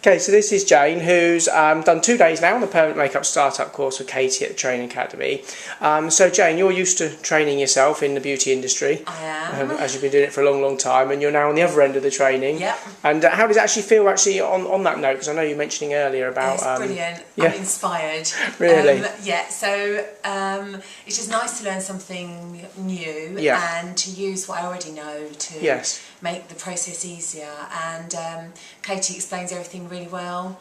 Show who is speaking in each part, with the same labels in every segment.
Speaker 1: Okay, so this is Jane, who's done 2 days now on the Permanent Makeup Startup course with Katy at the Training Academy. So Jane, you're used to training yourself in the beauty industry.
Speaker 2: I am.
Speaker 1: As you've been doing it for a long, long time, and you're now on the other end of the training.
Speaker 2: Yep.
Speaker 1: And how does it actually feel on that note? Because I know you were mentioning earlier about...
Speaker 2: It's brilliant.
Speaker 1: Yeah.
Speaker 2: I'm inspired.
Speaker 1: Really?
Speaker 2: So it's just nice to learn something new and to use what I already know to make the process easier. And Katy explains everything really well.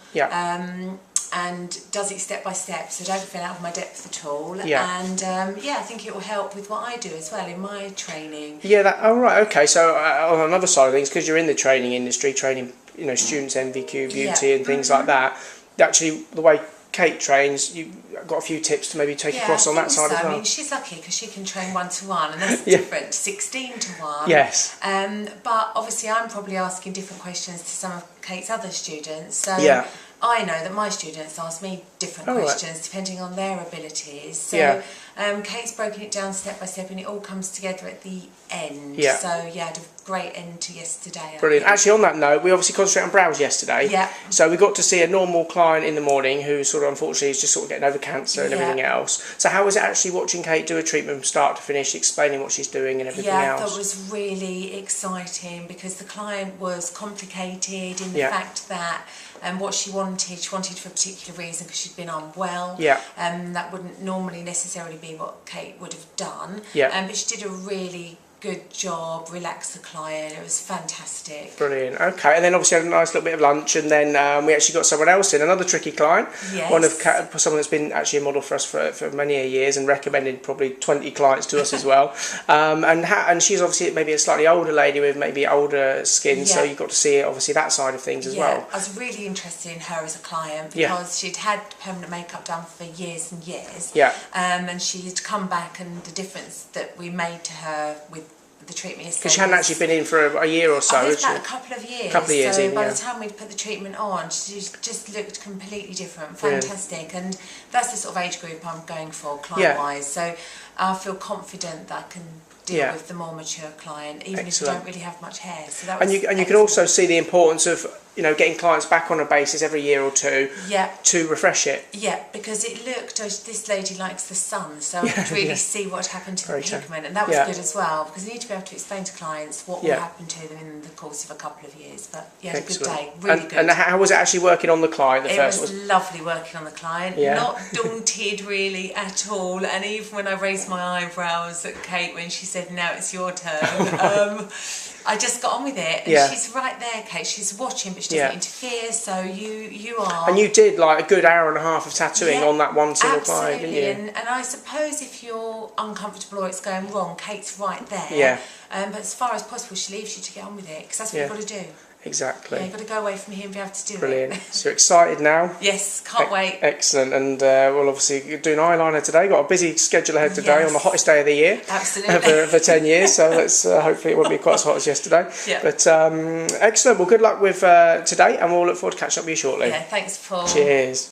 Speaker 2: And does it step by step, so don't feel out of my depth at all. And I think it will help with what I do as well in my training.
Speaker 1: Okay. So on another side of things, because you're in the training industry, training students, NVQ, beauty and things like that. Actually, the way Kate trains, you've got a few tips to maybe take across on that side as well.
Speaker 2: I mean, she's lucky because she can train 1-to-1, and that's different, 16-to-1.
Speaker 1: Yes.
Speaker 2: But obviously, I'm probably asking different questions to some of Kate's other students. So I know that my students ask me different questions depending on their abilities. So Kate's broken it down step by step, and it all comes together at the end. So I had a great end to yesterday.
Speaker 1: Brilliant. Actually, on that note, we obviously concentrated on brows yesterday. So we got to see a normal client in the morning who sort of unfortunately is just sort of getting over cancer and everything else. So how was it actually watching Kate do a treatment from start to finish, explaining what she's doing and everything else?
Speaker 2: I thought it was really exciting because the client was complicated in the fact that what she wanted for a particular reason because she'd been unwell. That wouldn't normally necessarily be what Kate would have done. But she did a really good job, relaxed the client. It was fantastic.
Speaker 1: Brilliant. Okay, and then obviously had a nice little bit of lunch, and then we actually got someone else in, another tricky client. Someone that's been actually a model for us for many years and recommended probably 20 clients to us as well. And she's obviously maybe a slightly older lady with maybe older skin, so you got to see obviously that side of things as well.
Speaker 2: I was really interested in her as a client because she'd had permanent makeup done for years and years. And she'd come back, and the difference that we made to her with the treatment
Speaker 1: because she hadn't actually been in for a year or so.
Speaker 2: I think about a couple of years. So by the time we'd put the treatment on, she just looked completely different, fantastic. And that's the sort of age group I'm going for, client-wise. So I feel confident that I can deal with the more mature client, even if you don't really have much hair. So that was
Speaker 1: and you can also see the importance of getting clients back on a basis every year or two to refresh it.
Speaker 2: Because it looked, this lady likes the sun, so I could really see what happened to the pigment, and that was good as well, because you need to be able to explain to clients what will happen to them in the course of a couple of years. But had a good day, really good.
Speaker 1: And how was it actually working on the client?
Speaker 2: It was lovely working on the client, not daunted really at all, and even when I raised my eyebrows at Kate when she said, now it's your turn, I just got on with it, and she's right there, Kate. She's watching, but she doesn't interfere. So you are. And
Speaker 1: you did like a good hour and a half of tattooing on that one single client, didn't you?
Speaker 2: And I suppose if you're uncomfortable or it's going wrong, Kate's right there. But as far as possible, she leaves you to get on with it, because that's what you've got to do.
Speaker 1: Exactly.
Speaker 2: You've got to go away from here and be able to do
Speaker 1: it. Brilliant. So you're excited now?
Speaker 2: Yes, can't wait.
Speaker 1: Excellent. And we'll obviously do an eyeliner today. Got a busy schedule ahead today on the hottest day of the year.
Speaker 2: Absolutely.
Speaker 1: for 10 years. So let's hopefully it won't be quite as hot as yesterday. But excellent. Well, good luck with today, and we'll look forward to catching up with you shortly.
Speaker 2: Thanks, Paul.
Speaker 1: Cheers.